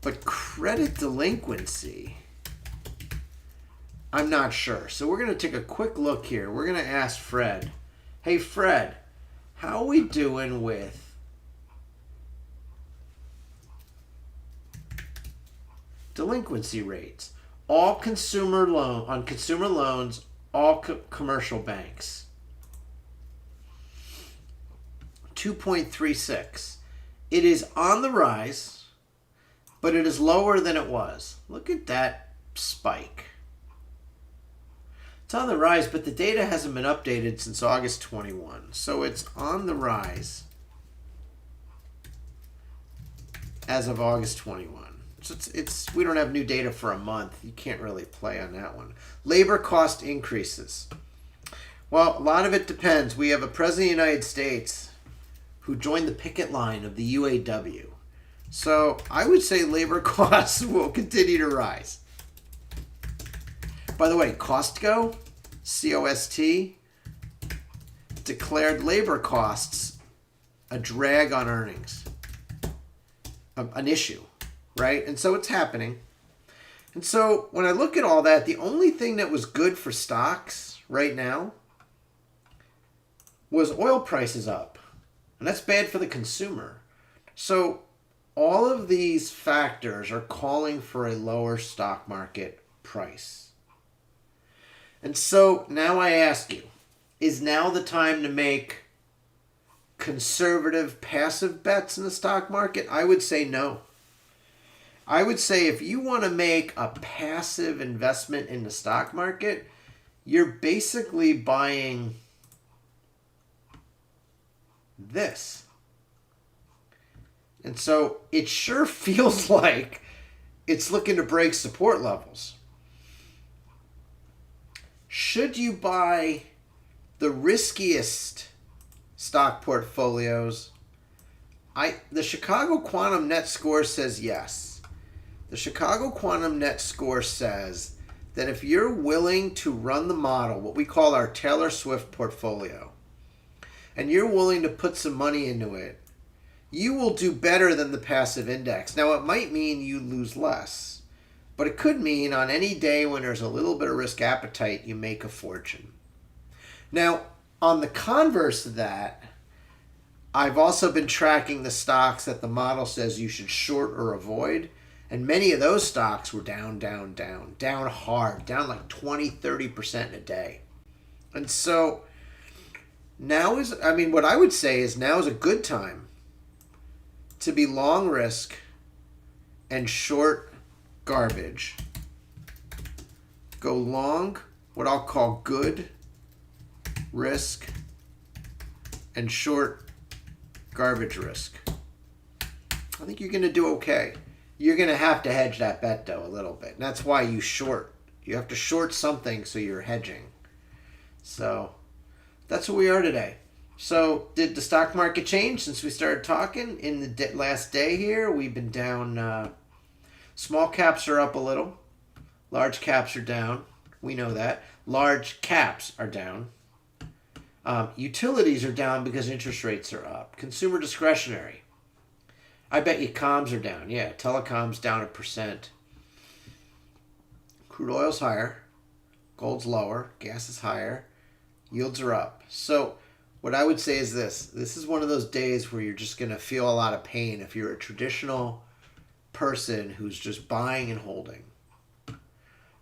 But credit delinquency, I'm not sure. So we're going to take a quick look here. We're going to ask Fred, hey Fred, how are we doing with delinquency rates? All consumer loans, all commercial banks. 2.36. It is on the rise, but it is lower than it was. Look at that spike. It's on the rise, but the data hasn't been updated since August 21. So it's on the rise as of August 21. So it's we don't have new data for a month. You can't really play on that one. Labor cost increases. Well, a lot of it depends. We have a president of the United States who joined the picket line of the UAW. So I would say labor costs will continue to rise. By the way, Costco, C-O-S-T, declared labor costs a drag on earnings, an issue, right? And so it's happening. And so when I look at all that, the only thing that was good for stocks right now was oil prices up. And that's bad for the consumer. So all of these factors are calling for a lower stock market price. And so now I ask you, is now the time to make conservative passive bets in the stock market? I would say no. I would say if you want to make a passive investment in the stock market, you're basically buying this. And so it sure feels like it's looking to break support levels. Should you buy the riskiest stock portfolios? The Chicago Quantum net score says yes. The Chicago Quantum net score says that if you're willing to run the model, what we call our Taylor Swift portfolio, and you're willing to put some money into it, you will do better than the passive index. Now, it might mean you lose less, but it could mean on any day when there's a little bit of risk appetite, you make a fortune. Now, on the converse of that, I've also been tracking the stocks that the model says you should short or avoid, and many of those stocks were down hard, down like 20, 30% in a day. And so what I would say is now is a good time to be long risk and short garbage. Go long what I'll call good risk and short garbage risk. I think you're going to do okay. You're going to have to hedge that bet though a little bit. And that's why you short. You have to short something so you're hedging. So that's what we are today. So did the stock market change since we started talking? In the last day here, we've been down. Small caps are up a little. Large caps are down. We know that. Large caps are down. Utilities are down because interest rates are up. Consumer discretionary. I bet you comms are down. Yeah, telecom's down 1%. Crude oil's higher. Gold's lower. Gas is higher. Yields are up. So what I would say is this. This is one of those days where you're just going to feel a lot of pain if you're a traditional person who's just buying and holding.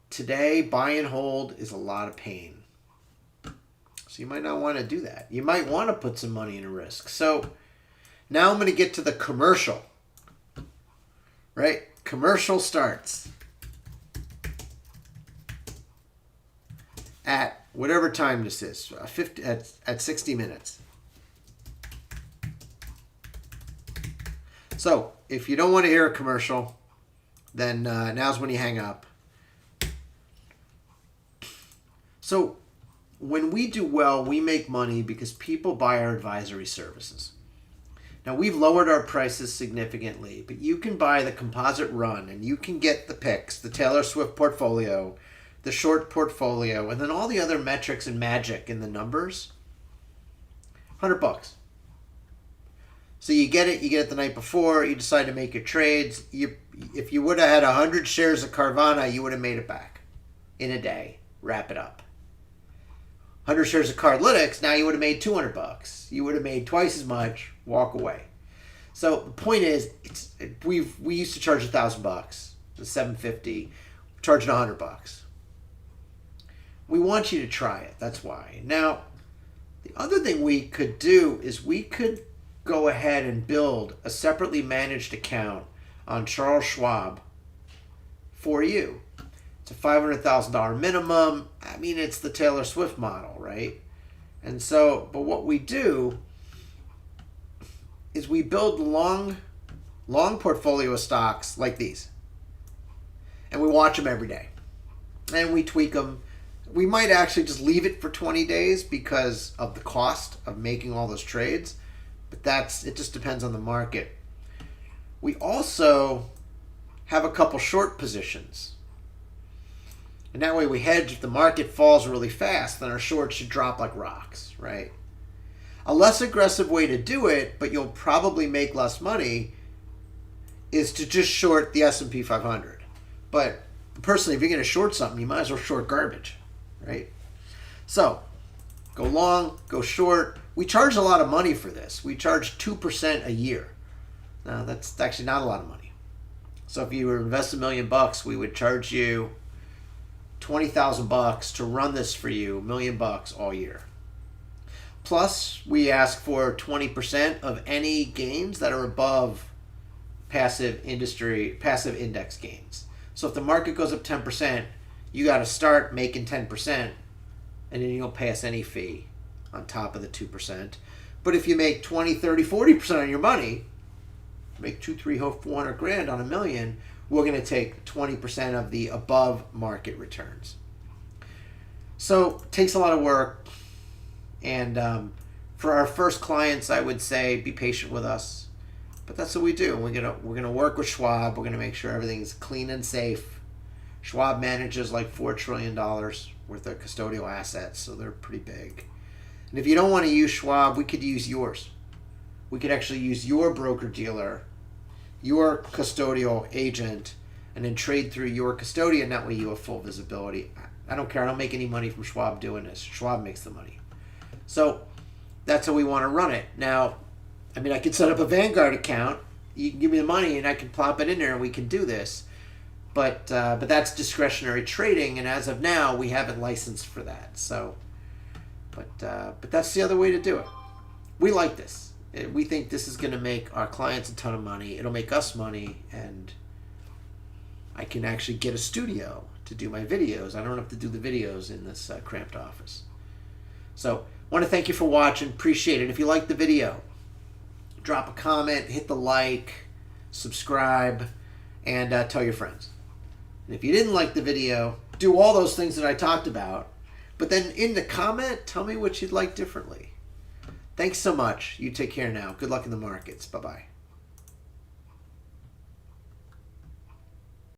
Today, buy and hold is a lot of pain. So you might not want to do that. You might want to put some money in a risk. So now I'm going to get to the commercial. Right? Commercial starts at whatever time this is, at 60 minutes. So if you don't want to hear a commercial, then now's when you hang up. So when we do well, we make money because people buy our advisory services. Now, we've lowered our prices significantly, but you can buy the composite run and you can get the picks, the Taylor Swift portfolio, the short portfolio, and then all the other metrics and magic in the numbers $100. So you get it the night before, you decide to make your trades. If you would have had 100 shares of Carvana, you would have made it back in a day. Wrap it up. 100 shares of Cardlytics, now you would have made $200. You would have made twice as much, walk away. So the point is, we used to charge $1,000, $750, we're charging $100. We want you to try it, that's why. Now, the other thing we could do is we could go ahead and build a separately managed account on Charles Schwab for you. It's a $500,000 minimum. I mean, it's the Taylor Swift model, right? And so, but what we do is we build long portfolio of stocks like these. And we watch them every day. And we tweak them. We might actually just leave it for 20 days because of the cost of making all those trades. But it just depends on the market. We also have a couple short positions. And that way we hedge. If the market falls really fast, then our shorts should drop like rocks, right? A less aggressive way to do it, but you'll probably make less money, is to just short the S&P 500. But personally, if you're going to short something, you might as well short garbage, right? So, go long, go short. We charge a lot of money for this. We charge 2% a year. Now, that's actually not a lot of money. So if you were to invest $1 million, we would charge you $20,000 to run this for you, $1 million all year. Plus, we ask for 20% of any gains that are above passive index gains. So if the market goes up 10%, you got to start making 10%, and then you'll pay us any fee on top of the 2%. But if you make 20, 30, 40% on your money, make 2, 3, 400 grand on $1 million, we're going to take 20% of the above market returns. So it takes a lot of work. And for our first clients, I would say be patient with us. But that's what we do. We're gonna work with Schwab. We're gonna make sure everything's clean and safe. Schwab manages like $4 trillion worth of custodial assets, so they're pretty big. And if you don't want to use Schwab, we could use yours. We could actually use your broker-dealer, your custodial agent, and then trade through your custodian. That way you have full visibility. I don't care. I don't make any money from Schwab doing this. Schwab makes the money. So that's how we want to run it. Now, I mean, I could set up a Vanguard account. You can give me the money and I can plop it in there and we can do this. But that's discretionary trading, and as of now, we haven't licensed for that. So, but that's the other way to do it. We like this. We think this is going to make our clients a ton of money. It'll make us money, and I can actually get a studio to do my videos. I don't have to do the videos in this cramped office. So, I want to thank you for watching. Appreciate it. If you liked the video, drop a comment, hit the like, subscribe, and tell your friends. And if you didn't like the video, do all those things that I talked about. But then in the comment, tell me what you'd like differently. Thanks so much. You take care now. Good luck in the markets. Bye-bye.